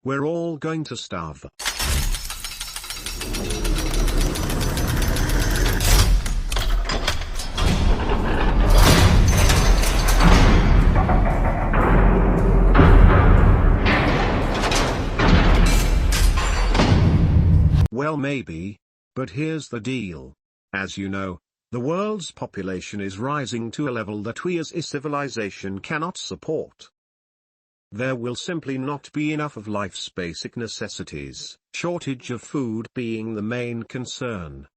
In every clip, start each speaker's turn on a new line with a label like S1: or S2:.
S1: We're all going to starve. Well, maybe, but here's the deal. As you know, the world's population is rising to a level that we as a civilization cannot support. There will simply not be enough of life's basic necessities, shortage of food being the main concern.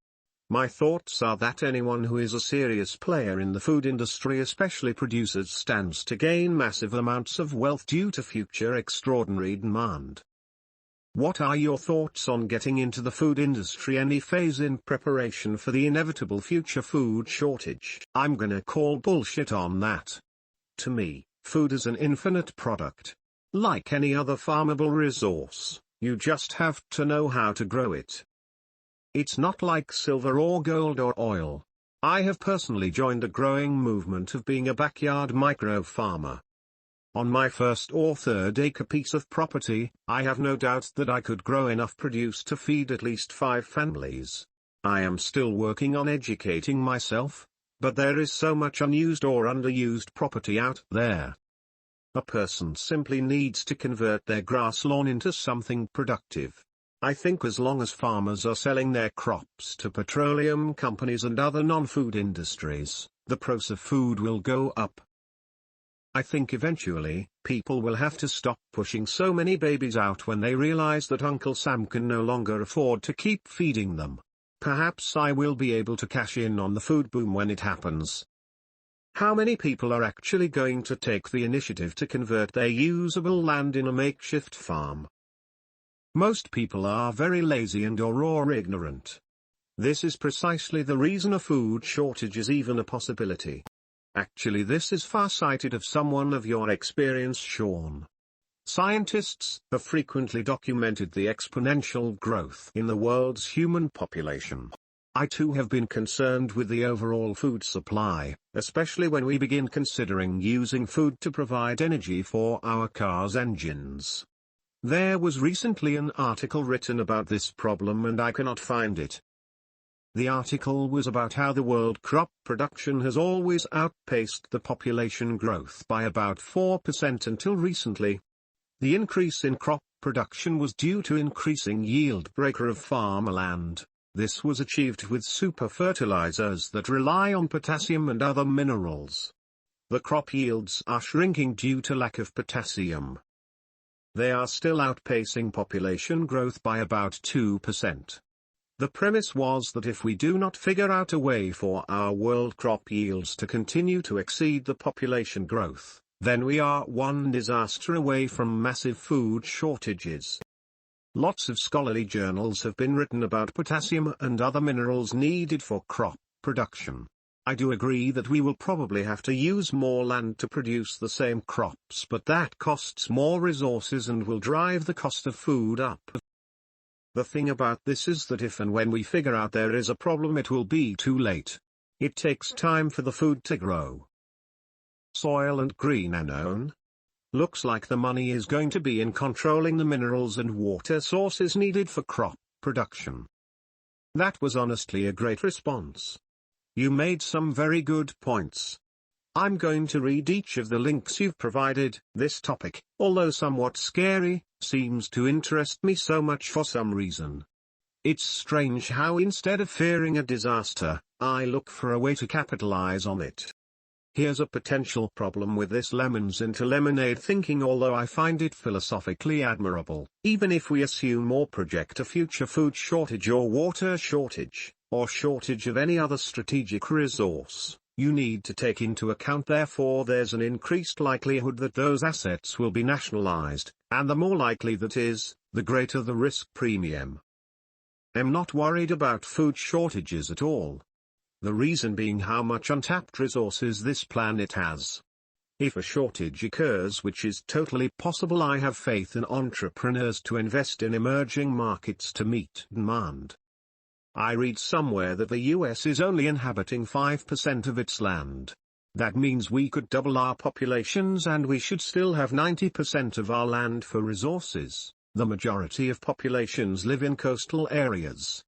S1: My thoughts are that anyone who is a serious player in the food industry, especially producers, stands to gain massive amounts of wealth due to future extraordinary demand. What are your thoughts on getting into the food industry any phase in preparation for the inevitable future food shortage? I'm gonna call bullshit on that. To me, food is an infinite product. Like any other farmable resource, you just have to know how to grow it. It's not like silver or gold or oil. I have personally joined a growing movement of being a backyard micro farmer. On my first or third acre piece of property, I have no doubt that I could grow enough produce to feed at least 5 families. I am still working on educating myself, but there is so much unused or underused property out there. A person simply needs to convert their grass lawn into something productive. I think as long as farmers are selling their crops to petroleum companies and other non-food industries, the price of food will go up. I think eventually, people will have to stop pushing so many babies out when they realize that Uncle Sam can no longer afford to keep feeding them. Perhaps I will be able to cash in on the food boom when it happens. How many people are actually going to take the initiative to convert their usable land in a makeshift farm? Most people are very lazy and or ignorant. This is precisely the reason a food shortage is even a possibility. Actually, this is far-sighted of someone of your experience, Sean. Scientists have frequently documented the exponential growth in the world's human population. I too have been concerned with the overall food supply, especially when we begin considering using food to provide energy for our cars' engines. There was recently an article written about this problem and I cannot find it. The article was about how the world crop production has always outpaced the population growth by about 4% until recently. The increase in crop production was due to increasing yield of farmland. This was achieved with super fertilizers that rely on potassium and other minerals. The crop yields are shrinking due to lack of potassium. They are still outpacing population growth by about 2%. The premise was that if we do not figure out a way for our world crop yields to continue to exceed the population growth, then we are one disaster away from massive food shortages. Lots of scholarly journals have been written about potassium and other minerals needed for crop production. I do agree that we will probably have to use more land to produce the same crops, but that costs more resources and will drive the cost of food up. The thing about this is that if and when we figure out there is a problem, it will be too late. It takes time for the food to grow. Soil and green unknown. Looks like the money is going to be in controlling the minerals and water sources needed for crop production. That was honestly a great response. You made some very good points. I'm going to read each of the links you've provided. This topic, although somewhat scary, seems to interest me so much for some reason. It's strange how instead of fearing a disaster, I look for a way to capitalize on it. Here's a potential problem with this lemons into lemonade thinking, although I find it philosophically admirable. Even if we assume or project a future food shortage or water shortage, or shortage of any other strategic resource, you need to take into account therefore there's an increased likelihood that those assets will be nationalized, and the more likely that is, the greater the risk premium. I'm not worried about food shortages at all. The reason being how much untapped resources this planet has. If a shortage occurs, which is totally possible, I have faith in entrepreneurs to invest in emerging markets to meet demand. I read somewhere that the US is only inhabiting 5% of its land. That means we could double our populations and we should still have 90% of our land for resources. The majority of populations live in coastal areas.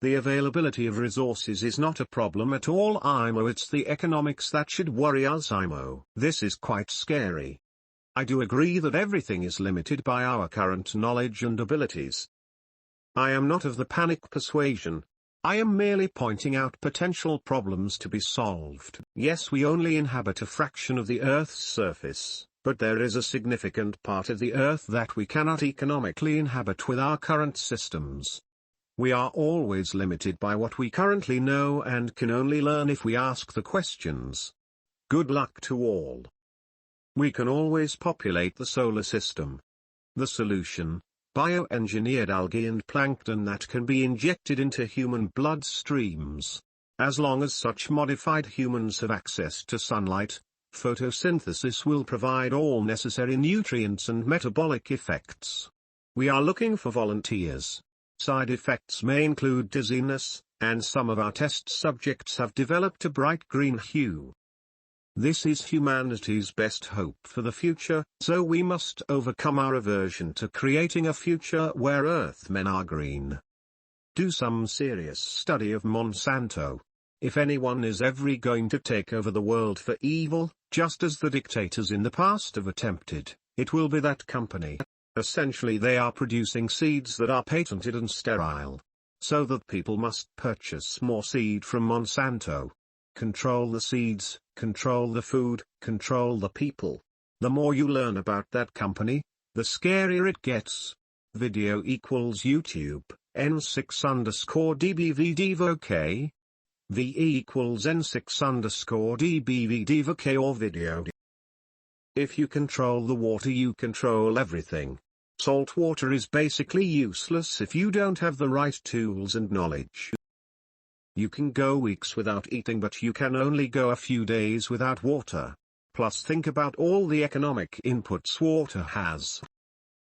S1: The availability of resources is not a problem at all, IMO. It's the economics that should worry us, IMO. This is quite scary. I do agree that everything is limited by our current knowledge and abilities. I am not of the panic persuasion. I am merely pointing out potential problems to be solved. Yes, we only inhabit a fraction of the Earth's surface, but there is a significant part of the Earth that we cannot economically inhabit with our current systems. We are always limited by what we currently know and can only learn if we ask the questions. Good luck to all. We can always populate the solar system. The solution: bioengineered algae and plankton that can be injected into human blood streams. As long as such modified humans have access to sunlight, photosynthesis will provide all necessary nutrients and metabolic effects. We are looking for volunteers. Side effects may include dizziness, and some of our test subjects have developed a bright green hue. This is humanity's best hope for the future, so we must overcome our aversion to creating a future where Earthmen are green. Do some serious study of Monsanto. If anyone is ever going to take over the world for evil, just as the dictators in the past have attempted, it will be that company. Essentially, they are producing seeds that are patented and sterile. So that people must purchase more seed from Monsanto. Control the seeds, control the food, control the people. The more you learn about that company, the scarier it gets. Video equals YouTube, N6_DBVDVOK. VE equals N6_DBVDVOK or video. If you control the water, you control everything. Salt water is basically useless if you don't have the right tools and knowledge. You can go weeks without eating, but you can only go a few days without water. Plus, think about all the economic inputs water has.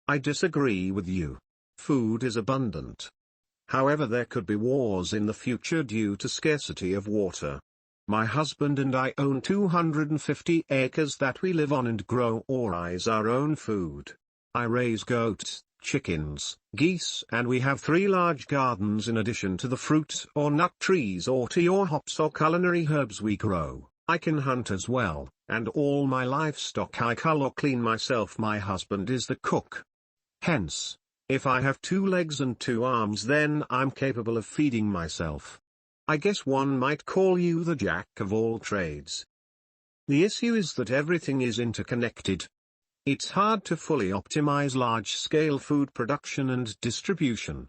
S1: I disagree with you. Food is abundant. However, there could be wars in the future due to scarcity of water. My husband and I own 250 acres that we live on and grow or raise our own food. I raise goats, chickens, geese, and we have 3 large gardens in addition to the fruit or nut trees or tea or hops or culinary herbs we grow. I can hunt as well, and all my livestock I cull or clean myself. My husband is the cook. Hence, if I have 2 legs and 2 arms, then I'm capable of feeding myself. I guess one might call you the jack of all trades. The issue is that everything is interconnected. It's hard to fully optimize large-scale food production and distribution.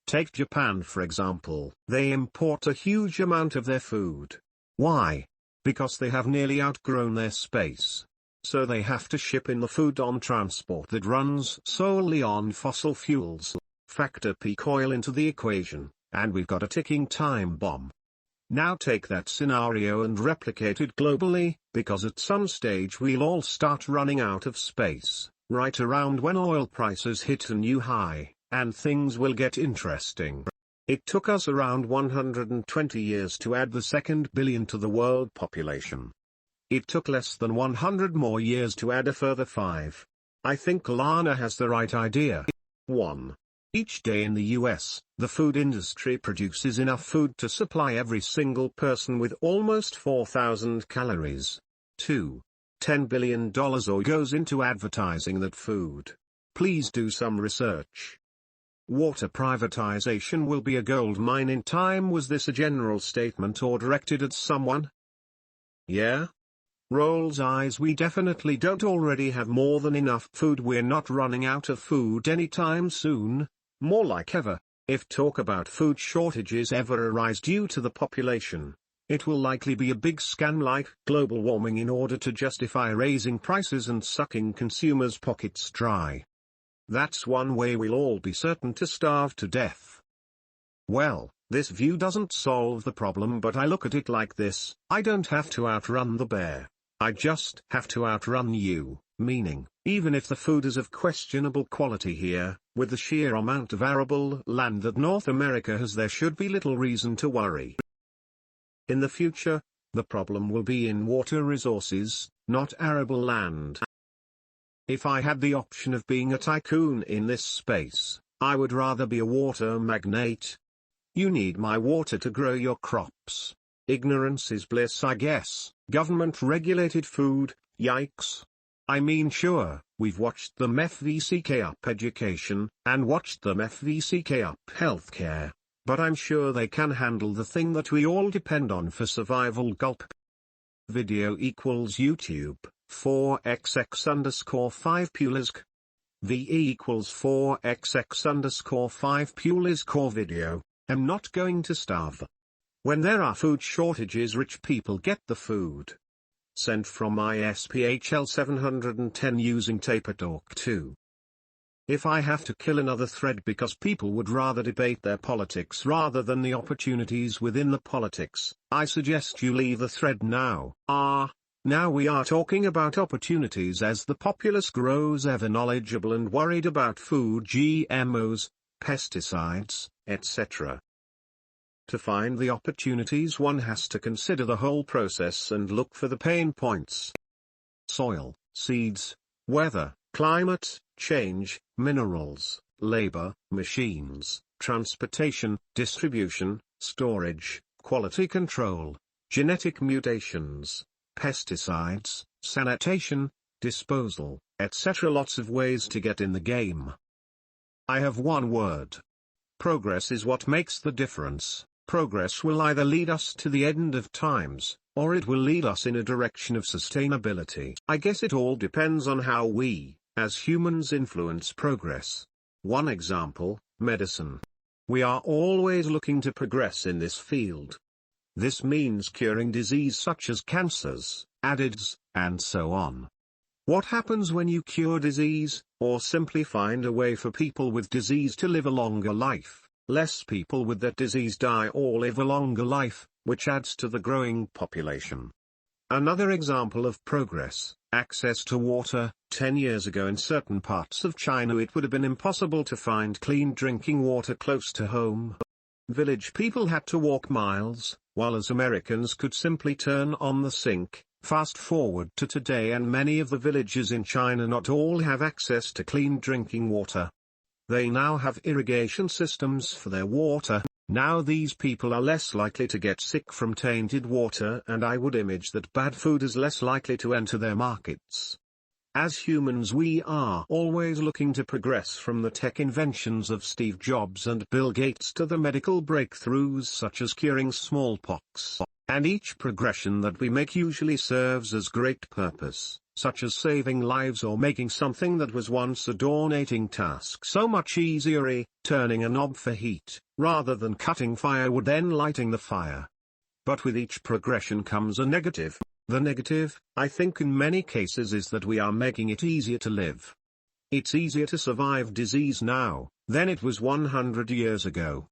S1: Take Japan for example. They import a huge amount of their food. Why? Because they have nearly outgrown their space. So they have to ship in the food on transport that runs solely on fossil fuels. Factor peak oil into the equation, and we've got a ticking time bomb. Now take that scenario and replicate it globally, because at some stage we'll all start running out of space, right around when oil prices hit a new high, and things will get interesting. It took us around 120 years to add the 2nd billion to the world population. It took less than 100 more years to add a further 5. I think Lana has the right idea. 1. Each day in the US, the food industry produces enough food to supply every single person with almost 4,000 calories. 2. $10 billion or goes into advertising that food. Please do some research. Water privatization will be a gold mine in time. Was this a general statement or directed at someone? Yeah? Rolls eyes. We definitely don't already have more than enough food. We're not running out of food anytime soon. More like ever. If talk about food shortages ever arise due to the population, it will likely be a big scam like global warming in order to justify raising prices and sucking consumers' pockets dry. That's one way we'll all be certain to starve to death. Well, this view doesn't solve the problem, but I look at it like this: I don't have to outrun the bear. I just have to outrun you, meaning, even if the food is of questionable quality here, with the sheer amount of arable land that North America has, there should be little reason to worry. In the future, the problem will be in water resources, not arable land. If I had the option of being a tycoon in this space, I would rather be a water magnate. You need my water to grow your crops. Ignorance is bliss, I guess. Government-regulated food, yikes. I mean, sure, we've watched them FVCK up education, and watched them FVCK up healthcare, but I'm sure they can handle the thing that we all depend on for survival. Gulp. Video equals YouTube, 4xx_5 pulisk. VE equals 4xx_5 pulisk core video. I'm not going to starve. When there are food shortages, rich people get the food. Sent from ISPHL 710 using Tapertalk 2. If I have to kill another thread because people would rather debate their politics rather than the opportunities within the politics, I suggest you leave the thread now. Now we are talking about opportunities as the populace grows ever knowledgeable and worried about food, GMOs, pesticides, etc. To find the opportunities, one has to consider the whole process and look for the pain points. Soil, seeds, weather, climate change, minerals, labor, machines, transportation, distribution, storage, quality control, genetic mutations, pesticides, sanitation, disposal, etc. Lots of ways to get in the game. I have one word. Progress is what makes the difference. Progress will either lead us to the end of times, or it will lead us in a direction of sustainability. I guess it all depends on how we, as humans, influence progress. One example, medicine. We are always looking to progress in this field. This means curing disease such as cancers, AIDS, and so on. What happens when you cure disease, or simply find a way for people with disease to live a longer life? Less people with that disease die or live a longer life, which adds to the growing population. Another example of progress, access to water. 10 years ago in certain parts of China it would have been impossible to find clean drinking water close to home. Village people had to walk miles, while as Americans could simply turn on the sink. Fast forward to today and many of the villages in China not all have access to clean drinking water. They now have irrigation systems for their water. Now these people are less likely to get sick from tainted water, and I would imagine that bad food is less likely to enter their markets. As humans we are always looking to progress, from the tech inventions of Steve Jobs and Bill Gates to the medical breakthroughs such as curing smallpox. And each progression that we make usually serves as great purpose, such as saving lives or making something that was once a daunting task so much easier, turning a knob for heat, rather than cutting firewood then lighting the fire. But with each progression comes a negative. The negative, I think in many cases, is that we are making it easier to live. It's easier to survive disease now, than it was 100 years ago.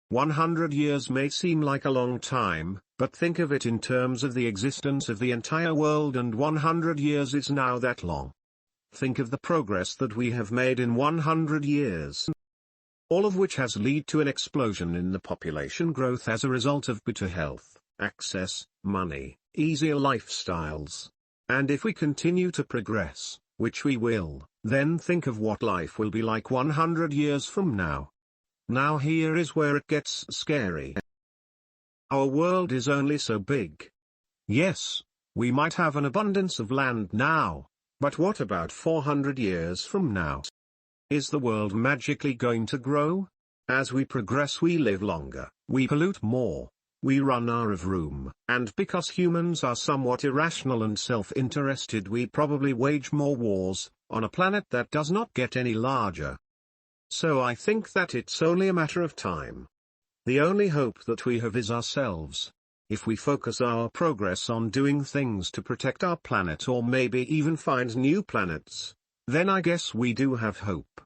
S1: 100 years may seem like a long time, but think of it in terms of the existence of the entire world, and 100 years is now that long. Think of the progress that we have made in 100 years. All of which has led to an explosion in the population growth as a result of better health, access, money, easier lifestyles. And if we continue to progress, which we will, then think of what life will be like 100 years from now. Now here is where it gets scary. Our world is only so big. Yes, we might have an abundance of land now, but what about 400 years from now? Is the world magically going to grow? As we progress we live longer, we pollute more, we run out of room, and because humans are somewhat irrational and self-interested we probably wage more wars, on a planet that does not get any larger. So I think that it's only a matter of time. The only hope that we have is ourselves. If we focus our progress on doing things to protect our planet, or maybe even find new planets, then I guess we do have hope.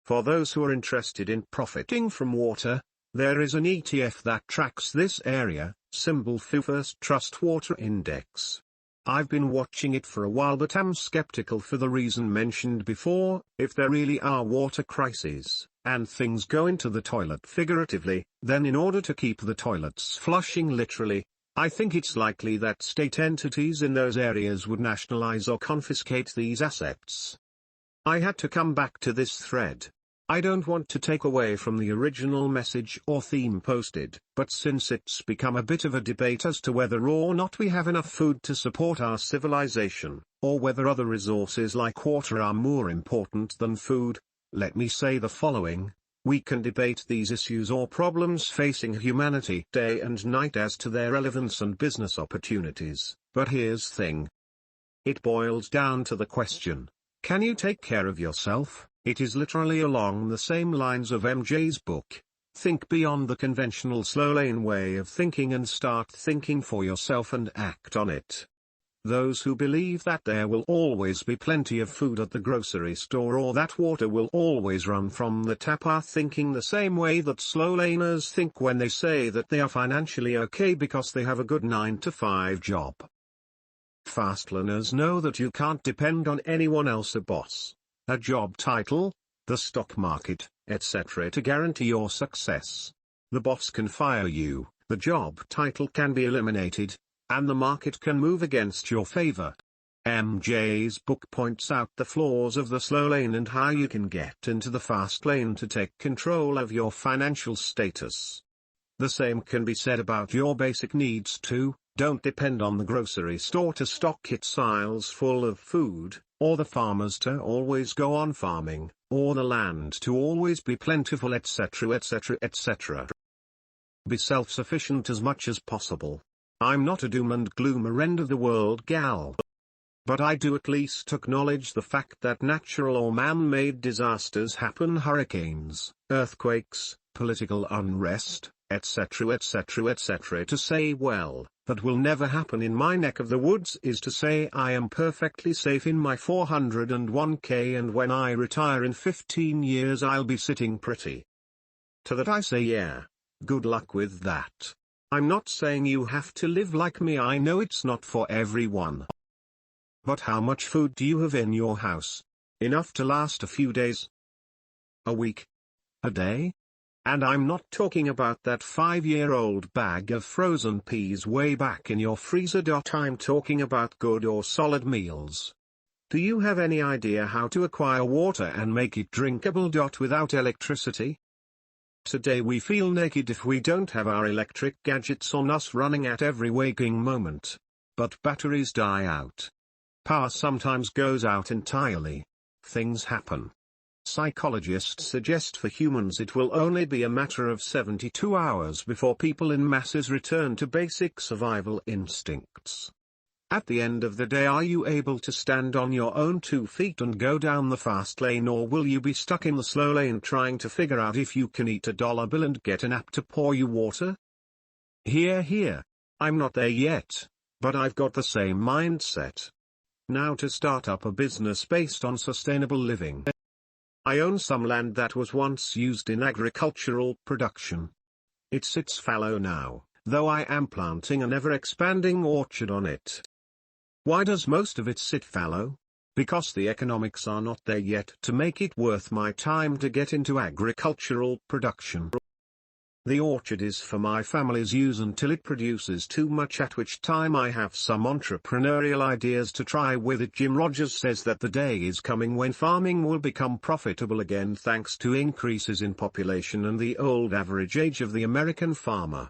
S1: For those who are interested in profiting from water, there is an ETF that tracks this area, symbol FU First Trust Water Index. I've been watching it for a while, but am skeptical for the reason mentioned before. If there really are water crises, and things go into the toilet figuratively, then in order to keep the toilets flushing literally, I think it's likely that state entities in those areas would nationalize or confiscate these assets. I had to come back to this thread. I don't want to take away from the original message or theme posted, but since it's become a bit of a debate as to whether or not we have enough food to support our civilization, or whether other resources like water are more important than food, let me say the following. We can debate these issues or problems facing humanity day and night as to their relevance and business opportunities, but here's the thing. It boils down to the question, can you take care of yourself? It is literally along the same lines of MJ's book. Think beyond the conventional slow lane way of thinking and start thinking for yourself and act on it. Those who believe that there will always be plenty of food at the grocery store or that water will always run from the tap are thinking the same way that slow laners think when they say that they are financially okay because they have a good 9-to-5 job. Fast laners know that you can't depend on anyone else, a boss, a job title, the stock market, etc. to guarantee your success. The boss can fire you, the job title can be eliminated, and the market can move against your favor. MJ's book points out the flaws of the slow lane and how you can get into the fast lane to take control of your financial status. The same can be said about your basic needs too. Don't depend on the grocery store to stock its aisles full of food, or the farmers to always go on farming, or the land to always be plentiful, etc. etc. etc. Be self-sufficient as much as possible. I'm not a doom and gloomer end of the world gal. But I do at least acknowledge the fact that natural or man-made disasters happen, hurricanes, earthquakes, political unrest, etc. etc. etc. To say, well, that will never happen in my neck of the woods is to say I am perfectly safe in my 401k and when I retire in 15 years I'll be sitting pretty. To that I say yeah, good luck with that. I'm not saying you have to live like me, I know it's not for everyone. But how much food do you have in your house? Enough to last a few days? A week? A day? And I'm not talking about that 5-year-old bag of frozen peas way back in your freezer. I'm talking about good or solid meals. Do you have any idea how to acquire water and make it drinkable? Without electricity? Today we feel naked if we don't have our electric gadgets on us running at every waking moment. But batteries die out. Power sometimes goes out entirely. Things happen. Psychologists suggest for humans it will only be a matter of 72 hours before people in masses return to basic survival instincts. At the end of the day, are you able to stand on your own 2 feet and go down the fast lane, or will you be stuck in the slow lane trying to figure out if you can eat a dollar bill and get an app to pour you water? Here. I'm not there yet, but I've got the same mindset. Now to start up a business based on sustainable living. I own some land that was once used in agricultural production. It sits fallow now, though I am planting an ever-expanding orchard on it. Why does most of it sit fallow? Because the economics are not there yet to make it worth my time to get into agricultural production. The orchard is for my family's use until it produces too much, at which time I have some entrepreneurial ideas to try with it. Jim Rogers says that the day is coming when farming will become profitable again thanks to increases in population and the old average age of the American farmer.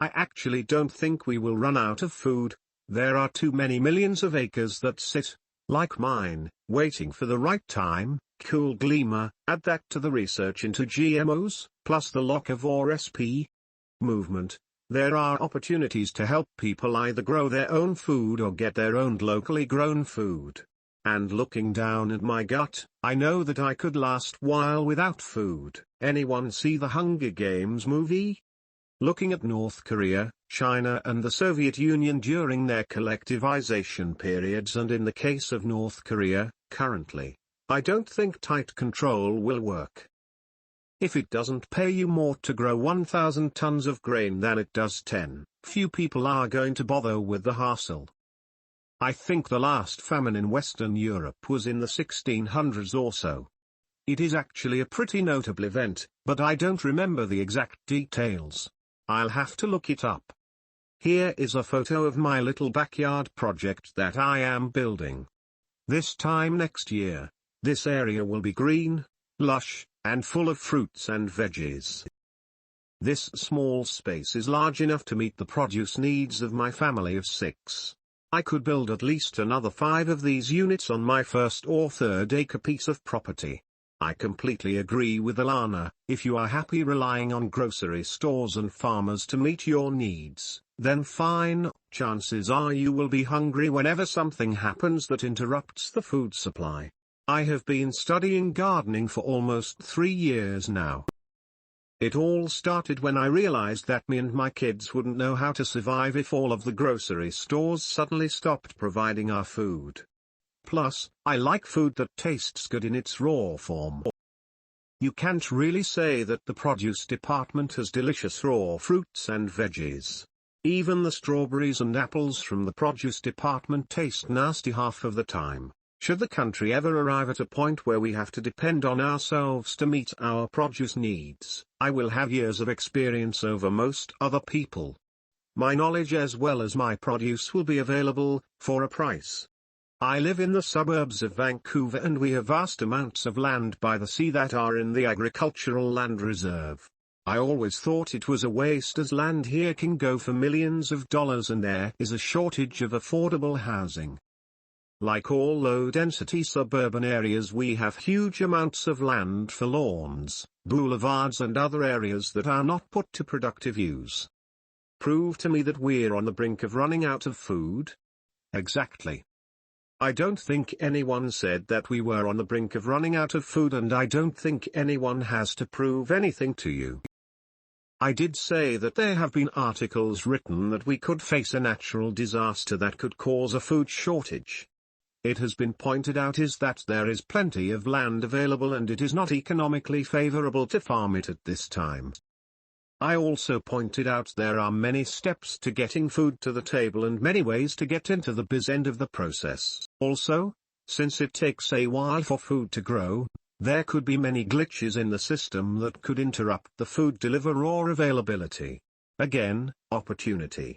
S1: I actually don't think we will run out of food. There are too many millions of acres that sit, like mine, waiting for the right time. Cool gleamer. Add that to the research into GMOs, plus the locavore SP movement. There are opportunities to help people either grow their own food or get their own locally grown food. And looking down at my gut, I know that I could last while without food. Anyone see the Hunger Games movie? Looking at North Korea, China and the Soviet Union during their collectivization periods, and in the case of North Korea, currently, I don't think tight control will work. If it doesn't pay you more to grow 1,000 tons of grain than it does 10, few people are going to bother with the hassle. I think the last famine in Western Europe was in the 1600s or so. It is actually a pretty notable event, but I don't remember the exact details. I'll have to look it up. Here is a photo of my little backyard project that I am building. This time next year, this area will be green, lush, and full of fruits and veggies. This small space is large enough to meet the produce needs of my family of 6. I could build at least another 5 of these units on my first or third acre piece of property. I completely agree with Alana. If you are happy relying on grocery stores and farmers to meet your needs, then fine, chances are you will be hungry whenever something happens that interrupts the food supply. I have been studying gardening for almost 3 years now. It all started when I realized that me and my kids wouldn't know how to survive if all of the grocery stores suddenly stopped providing our food. Plus, I like food that tastes good in its raw form. You can't really say that the produce department has delicious raw fruits and veggies. Even the strawberries and apples from the produce department taste nasty half of the time. Should the country ever arrive at a point where we have to depend on ourselves to meet our produce needs, I will have years of experience over most other people. My knowledge as well as my produce will be available, for a price. I live in the suburbs of Vancouver and we have vast amounts of land by the sea that are in the agricultural land reserve. I always thought it was a waste as land here can go for millions of dollars and there is a shortage of affordable housing. Like all low-density suburban areas, we have huge amounts of land for lawns, boulevards and other areas that are not put to productive use. Prove to me that we're on the brink of running out of food? Exactly. I don't think anyone said that we were on the brink of running out of food, and I don't think anyone has to prove anything to you. I did say that there have been articles written that we could face a natural disaster that could cause a food shortage. It has been pointed out is that there is plenty of land available and it is not economically favorable to farm it at this time. I also pointed out there are many steps to getting food to the table and many ways to get into the biz end of the process. Also, since it takes a while for food to grow, there could be many glitches in the system that could interrupt the food delivery or availability. Again, opportunity.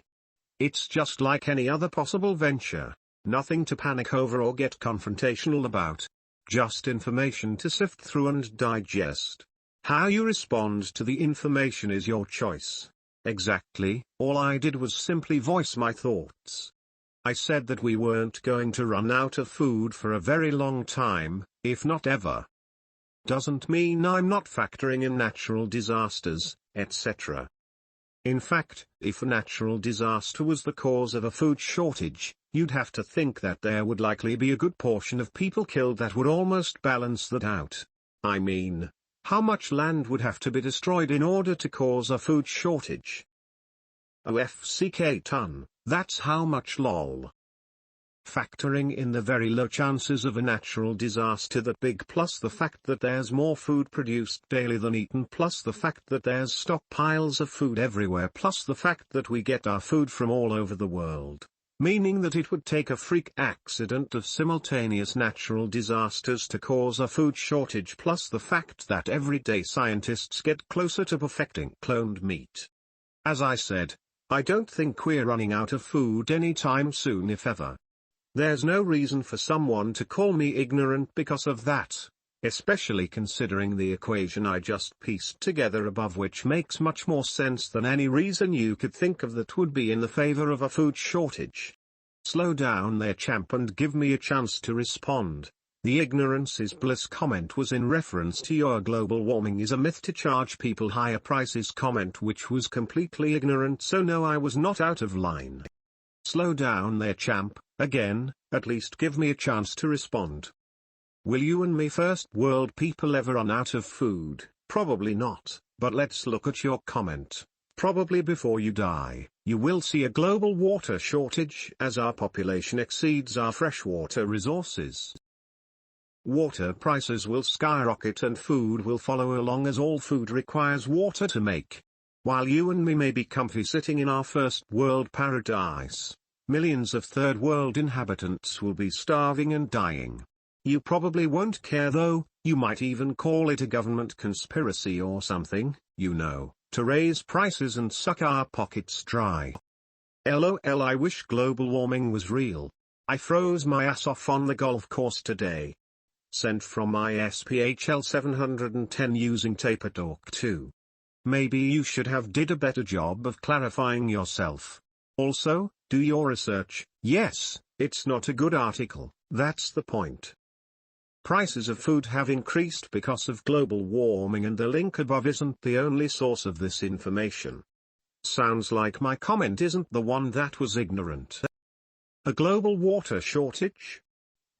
S1: It's just like any other possible venture. Nothing to panic over or get confrontational about. Just information to sift through and digest. How you respond to the information is your choice. Exactly, all I did was simply voice my thoughts. I said that we weren't going to run out of food for a very long time, if not ever. Doesn't mean I'm not factoring in natural disasters, etc. In fact, if a natural disaster was the cause of a food shortage, you'd have to think that there would likely be a good portion of people killed that would almost balance that out. I mean, how much land would have to be destroyed in order to cause a food shortage? OFCK ton, that's how much lol. Factoring in the very low chances of a natural disaster that big, plus the fact that there's more food produced daily than eaten, plus the fact that there's stockpiles of food everywhere, plus the fact that we get our food from all over the world. Meaning that it would take a freak accident of simultaneous natural disasters to cause a food shortage, plus the fact that everyday scientists get closer to perfecting cloned meat. As I said, I don't think we're running out of food anytime soon, if ever. There's no reason for someone to call me ignorant because of that, especially considering the equation I just pieced together above, which makes much more sense than any reason you could think of that would be in the favor of a food shortage. Slow down there, champ, and give me a chance to respond. The ignorance is bliss comment was in reference to your global warming is a myth to charge people higher prices comment, which was completely ignorant, so no, I was not out of line. Slow down there, champ, again, at least give me a chance to respond. Will you and me first world people ever run out of food? Probably not, but let's look at your comment. Probably before you die, you will see a global water shortage as our population exceeds our freshwater resources. Water prices will skyrocket and food will follow along, as all food requires water to make. While you and me may be comfy sitting in our first world paradise, millions of third world inhabitants will be starving and dying. You probably won't care though, you might even call it a government conspiracy or something, you know, to raise prices and suck our pockets dry. LOL, I wish global warming was real. I froze my ass off on the golf course today. Sent from my SPHL 710 using Tapertalk 2. Maybe you should have did a better job of clarifying yourself. Also, do your research. Yes, it's not a good article, that's the point. Prices of food have increased because of global warming, and the link above isn't the only source of this information. Sounds like my comment isn't the one that was ignorant. A global water shortage?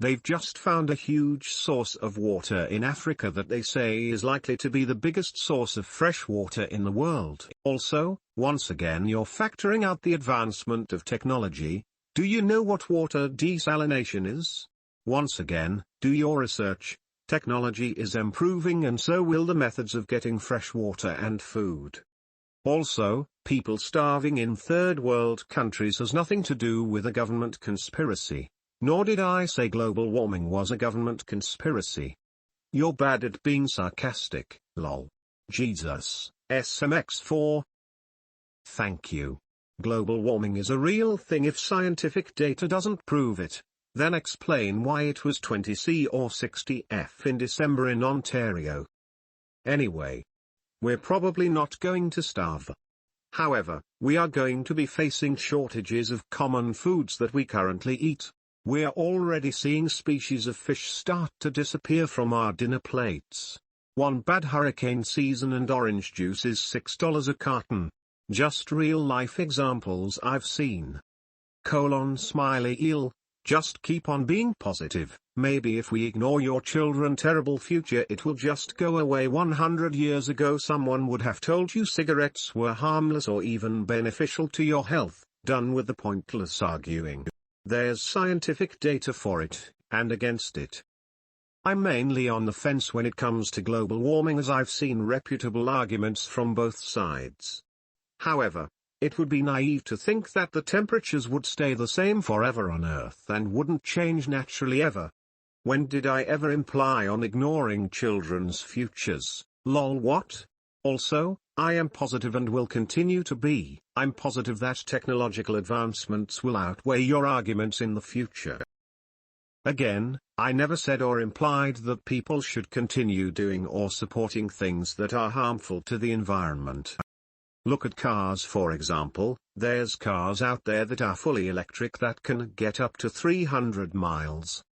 S1: They've just found a huge source of water in Africa that they say is likely to be the biggest source of fresh water in the world. Also, once again you're factoring out the advancement of technology. Do you know what water desalination is? Once again, do your research. Technology is improving, and so will the methods of getting fresh water and food. Also, people starving in third world countries has nothing to do with a government conspiracy. Nor did I say global warming was a government conspiracy. You're bad at being sarcastic, lol. Jesus, SMX4. Thank you. Global warming is a real thing. If scientific data doesn't prove it, then explain why it was 20°C or 60°F in December in Ontario. Anyway, we're probably not going to starve. However, we are going to be facing shortages of common foods that we currently eat. We're already seeing species of fish start to disappear from our dinner plates. One bad hurricane season and orange juice is $6 a carton. Just real-life examples I've seen. Smiley eel, just keep on being positive. Maybe if we ignore your children's terrible future, it will just go away. 100 years ago someone would have told you cigarettes were harmless or even beneficial to your health. Done with the pointless arguing. There's scientific data for it, and against it. I'm mainly on the fence when it comes to global warming, as I've seen reputable arguments from both sides. However, it would be naive to think that the temperatures would stay the same forever on Earth and wouldn't change naturally ever. When did I ever imply on ignoring children's futures? Lol, what? Also, I am positive and will continue to be. I'm positive that technological advancements will outweigh your arguments in the future. Again, I never said or implied that people should continue doing or supporting things that are harmful to the environment. Look at cars, for example. There's cars out there that are fully electric that can get up to 300 miles.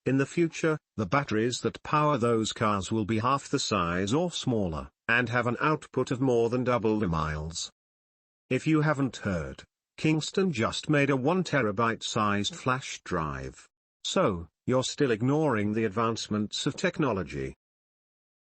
S1: In the future, the batteries that power those cars will be half the size or smaller, and have an output of more than double the miles. If you haven't heard, Kingston just made a 1 terabyte sized flash drive. So, you're still ignoring the advancements of technology.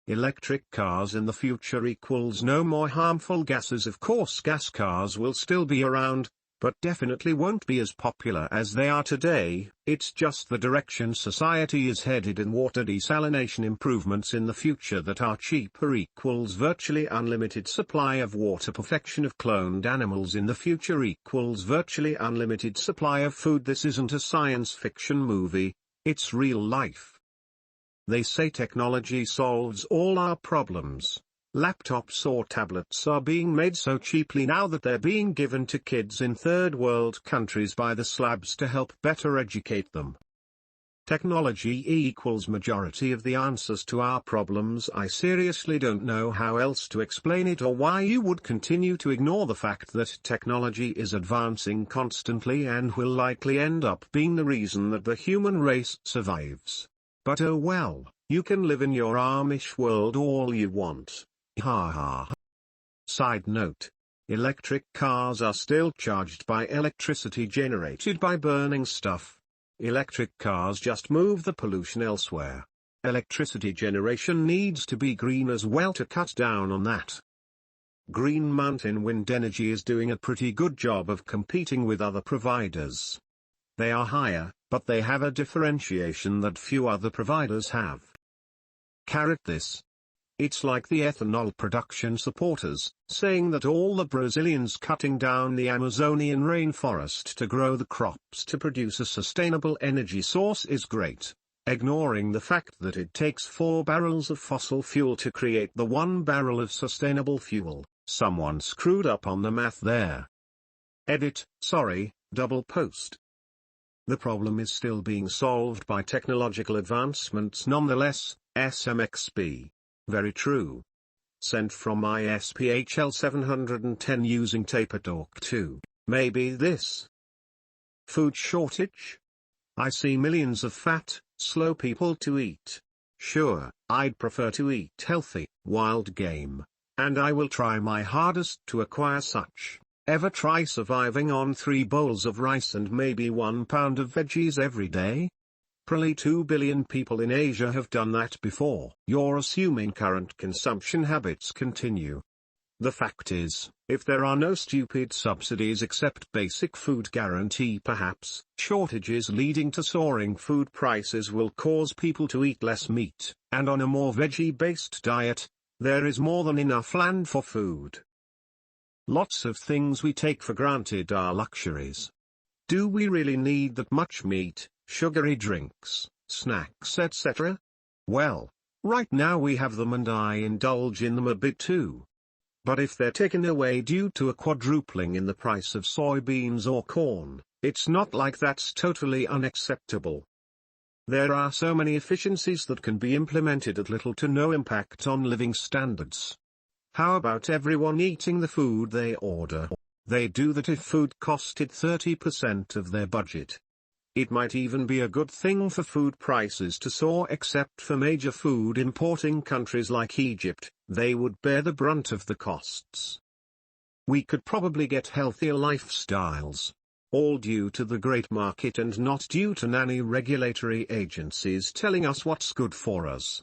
S1: Electric cars in the future equals no more harmful gases. Of course, gas cars will still be around, but definitely won't be as popular as they are today. It's just the direction society is headed, and water desalination improvements in the future that are cheaper equals virtually unlimited supply of water. Perfection of cloned animals in the future equals virtually unlimited supply of food. This isn't a science fiction movie, it's real life. They say technology solves all our problems. Laptops or tablets are being made so cheaply now that they're being given to kids in third world countries by the slabs to help better educate them. Technology equals majority of the answers to our problems. I seriously don't know how else to explain it, or why you would continue to ignore the fact that technology is advancing constantly and will likely end up being the reason that the human race survives. But oh well, you can live in your Amish world all you want. Ha ha. Side note. Electric cars are still charged by electricity generated by burning stuff. Electric cars just move the pollution elsewhere. Electricity generation needs to be green as well to cut down on that. Green Mountain Wind Energy is doing a pretty good job of competing with other providers. They are higher, but they have a differentiation that few other providers have. This. It's like the ethanol production supporters, saying that all the Brazilians cutting down the Amazonian rainforest to grow the crops to produce a sustainable energy source is great, ignoring the fact that it takes 4 barrels of fossil fuel to create the 1 barrel of sustainable fuel. Someone screwed up on the math there. Edit, sorry, double post. The problem is still being solved by technological advancements nonetheless, SMXB. Very true. Sent from ISPHL 710 using TaperTalk 2. Maybe this. Food shortage? I see millions of fat, slow people to eat. Sure, I'd prefer to eat healthy, wild game. And I will try my hardest to acquire such. Ever try surviving on 3 bowls of rice and maybe 1 pound of veggies every day? Probably 2 billion people in Asia have done that before. You're assuming current consumption habits continue. The fact is, if there are no stupid subsidies except basic food guarantee, perhaps shortages leading to soaring food prices will cause people to eat less meat, and on a more veggie-based diet, there is more than enough land for food. Lots of things we take for granted are luxuries. Do we really need that much meat, sugary drinks, snacks, etc.? Well, right now we have them and I indulge in them a bit too. But if they're taken away due to a quadrupling in the price of soybeans or corn, it's not like that's totally unacceptable. There are so many efficiencies that can be implemented at little to no impact on living standards. How about everyone eating the food they order? They'd do that if food costed 30% of their budget. It might even be a good thing for food prices to soar, except for major food importing countries like Egypt, they would bear the brunt of the costs. We could probably get healthier lifestyles. All due to the great market and not due to nanny regulatory agencies telling us what's good for us.